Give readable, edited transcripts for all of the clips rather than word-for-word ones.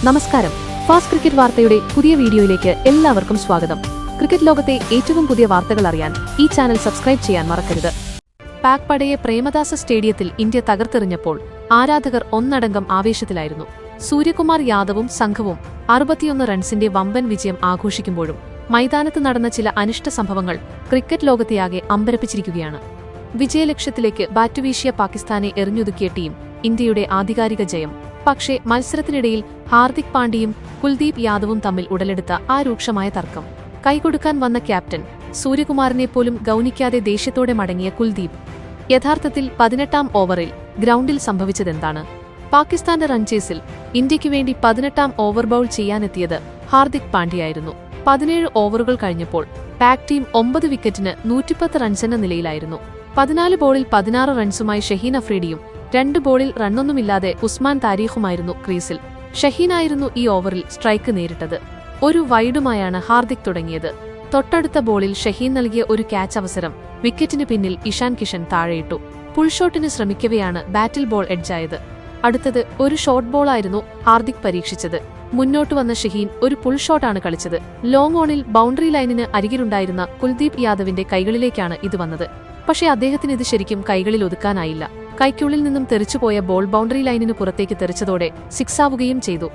നമസ്കാരം. Fast cricket വാർത്തയുടെ പുതിയ വീഡിയോയിലേക്ക് എല്ലാവർക്കും സ്വാഗതം. ക്രിക്കറ്റ് ലോകത്തെ ഏറ്റവും പുതിയ വാർത്തകൾ അറിയാൻ ഈ ചാനൽ സബ്സ്ക്രൈബ് ചെയ്യാൻ മറക്കരുത്. പാക് പടയെ പ്രേമദാസ സ്റ്റേഡിയത്തിൽ ഇന്ത്യ തകർത്തെറിഞ്ഞപ്പോൾ ആരാധകർ ഒന്നടങ്കം ആവേശത്തിലായിരുന്നു. സൂര്യകുമാർ യാദവും സംഘവും 61 റൺസിന്റെ വമ്പൻ വിജയം ആഘോഷിക്കുമ്പോഴും മൈതാനത്ത് നടന്ന ചില അനിഷ്ട സംഭവങ്ങൾ ക്രിക്കറ്റ് ലോകത്തെയാകെ അമ്പരപ്പിച്ചിരിക്കുകയാണ്. വിജയലക്ഷ്യത്തിലേക്ക് ബാറ്റുവീശിയ പാകിസ്ഥാനെ എറിഞ്ഞൊതുക്കിയ ടീം ഇന്ത്യയുടെ ആധികാരിക ജയം. പക്ഷേ മത്സരത്തിനിടയിൽ ഹാർദിക് പാണ്ഡ്യയും കുൽദീപ് യാദവും തമ്മിൽ ഉടലെടുത്ത ആ രൂക്ഷമായ തർക്കം. കൈകൊടുക്കാൻ വന്ന ക്യാപ്റ്റൻ സൂര്യകുമാറിനെ പോലും ഗൗനിക്കാതെ ദേഷ്യത്തോടെ മടങ്ങിയ കുൽദീപ്. യഥാർത്ഥത്തിൽ 18ാം ഓവറിൽ ഗ്രൗണ്ടിൽ സംഭവിച്ചതെന്താണ്? പാകിസ്ഥാന്റെ റൺചേസിൽ ഇന്ത്യയ്ക്കു വേണ്ടി 18ാം ഓവർ ബൌൾ ചെയ്യാനെത്തിയത് ഹാർദിക് പാണ്ഡ്യയായിരുന്നു. 17 ഓവറുകൾ കഴിഞ്ഞപ്പോൾ പാക് ടീം 9 വിക്കറ്റിന് 110 റൺസെന്ന നിലയിലായിരുന്നു. 14 ബോളിൽ 16 റൺസുമായി ഷഹീൻ അഫ്രീഡിയും 2 ബോളിൽ റണ്ണൊന്നുമില്ലാതെ ഉസ്മാൻ താരീഖുമായിരുന്നു ക്രീസിൽ. ഷഹീനായിരുന്നു ഈ ഓവറിൽ സ്ട്രൈക്ക് നേരിട്ടത്. ഒരു വൈഡുമായാണ് ഹാർദിക് തുടങ്ങിയത്. തൊട്ടടുത്ത ബോളിൽ ഷഹീൻ നൽകിയ ഒരു ക്യാച്ച് അവസരം വിക്കറ്റിന് പിന്നിൽ ഇഷാൻ കിഷൻ താഴെയിട്ടു. പുൾഷോട്ടിന് ശ്രമിക്കവെയാണ് ബാറ്റിൽ ബോൾ എഡ്ജായത്. അടുത്തത് ഒരു ഷോർട്ട് ബോളായിരുന്നു ഹാർദിക് പരീക്ഷിച്ചത്. മുന്നോട്ട് വന്ന ഷഹീൻ ഒരു പുൾ ഷോട്ടാണ് കളിച്ചത്. ലോങ് ഓണിൽ ബൗണ്ടറി ലൈനിന് അരികിലുണ്ടായിരുന്ന കുൽദീപ് യാദവിന്റെ കൈകളിലേക്കാണ് ഇത് വന്നത്. പക്ഷേ അദ്ദേഹത്തിന് ഇത് ശരിക്കും കൈകളിൽ ഒതുക്കാനായില്ല. കൈക്കുള്ളിൽ നിന്നും തെറിച്ചുപോയ ബോൾ ബൗണ്ടറി ലൈനിന് പുറത്തേക്ക് തെറിച്ചതോടെ സിക്സാവുകയും ചെയ്തു.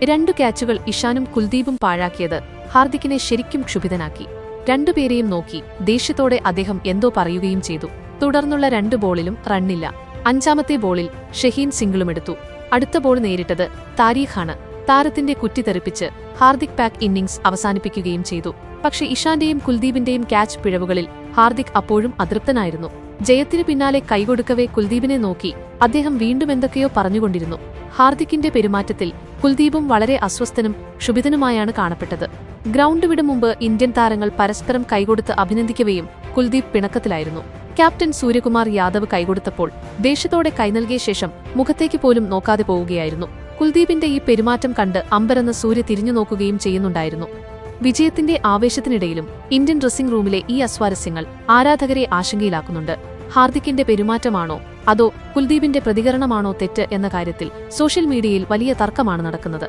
2 ക്യാച്ചുകൾ ഇഷാനും കുൽദീപും പാഴാക്കിയത് ഹാർദിക്കിനെ ശരിക്കും ക്ഷുഭിതനാക്കി. രണ്ടുപേരെയും നോക്കി ദേഷ്യത്തോടെ അദ്ദേഹം എന്തോ പറയുകയും ചെയ്തു. തുടർന്നുള്ള 2 ബോളിലും റണ്ണില്ല. 5ാമത്തെ ബോളിൽ ഷഹീൻ സിംഗിളുമെടുത്തു. അടുത്ത ബോൾ നേരിട്ടത് താരീഖാണ്. താരത്തിന്റെ കുറ്റി തെറിപ്പിച്ച് ഹാർദിക് പാക് ഇന്നിംഗ്സ് അവസാനിപ്പിക്കുകയും ചെയ്തു. പക്ഷേ ഇഷാന്റെയും കുൽദീപിന്റെയും ക്യാച്ച് പിഴവുകളിൽ ഹാർദിക് അപ്പോഴും അതൃപ്തനായിരുന്നു. ജയത്തിനു പിന്നാലെ കൈകൊടുക്കവേ കുൽദീപിനെ നോക്കി അദ്ദേഹം വീണ്ടും എന്തൊക്കെയോ പറഞ്ഞുകൊണ്ടിരുന്നു. ഹാർദിക്കിന്റെ പെരുമാറ്റത്തിൽ കുൽദീപും വളരെ അസ്വസ്ഥനും ക്ഷുഭിതനുമായാണ് കാണപ്പെട്ടത്. ഗ്രൗണ്ട് വിടും മുമ്പ് ഇന്ത്യൻ താരങ്ങൾ പരസ്പരം കൈകൊടുത്ത് അഭിനന്ദിക്കവെയും കുൽദീപ് പിണക്കത്തിലായിരുന്നു. ക്യാപ്റ്റൻ സൂര്യകുമാർ യാദവ് കൈകൊടുത്തപ്പോൾ ദേഷ്യത്തോടെ കൈനൽകിയ ശേഷം മുഖത്തേക്ക് പോലും നോക്കാതെ പോവുകയായിരുന്നു. കുൽദീപിന്റെ ഈ പെരുമാറ്റം കണ്ട് അമ്പരന്ന് സൂര്യ തിരിഞ്ഞു നോക്കുകയും ചെയ്യുന്നുണ്ടായിരുന്നു. വിജയത്തിന്റെ ആവേശത്തിനിടയിലും ഇന്ത്യൻ ഡ്രസ്സിംഗ് റൂമിലെ ഈ അസ്വാരസ്യങ്ങൾ ആരാധകരെ ആശങ്കയിലാക്കുന്നുണ്ട്. ഹാർദിക്കിന്റെ പെരുമാറ്റമാണോ അതോ കുൽദീപിന്റെ പ്രതികരണമാണോ തെറ്റ് എന്ന കാര്യത്തിൽ സോഷ്യൽ മീഡിയയിൽ വലിയ തർക്കമാണ് നടക്കുന്നത്.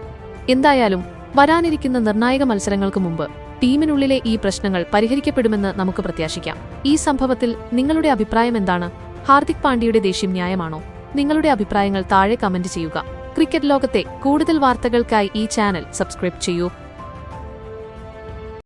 എന്തായാലും വരാനിരിക്കുന്ന നിർണായക മത്സരങ്ങൾക്ക് മുമ്പ് ടീമിനുള്ളിലെ ഈ പ്രശ്നങ്ങൾ പരിഹരിക്കപ്പെടുമെന്ന് നമുക്ക് പ്രത്യാശിക്കാം. ഈ സംഭവത്തിൽ നിങ്ങളുടെ അഭിപ്രായം എന്താണ്? ഹാർദിക് പാണ്ഡ്യയുടെ ദേഷ്യം ന്യായമാണോ? നിങ്ങളുടെ അഭിപ്രായങ്ങൾ താഴെ കമന്റ് ചെയ്യുക. ക്രിക്കറ്റ് ലോകത്തെ കൂടുതൽ വാർത്തകൾക്കായി ഈ ചാനൽ സബ്സ്ക്രൈബ് ചെയ്യൂ.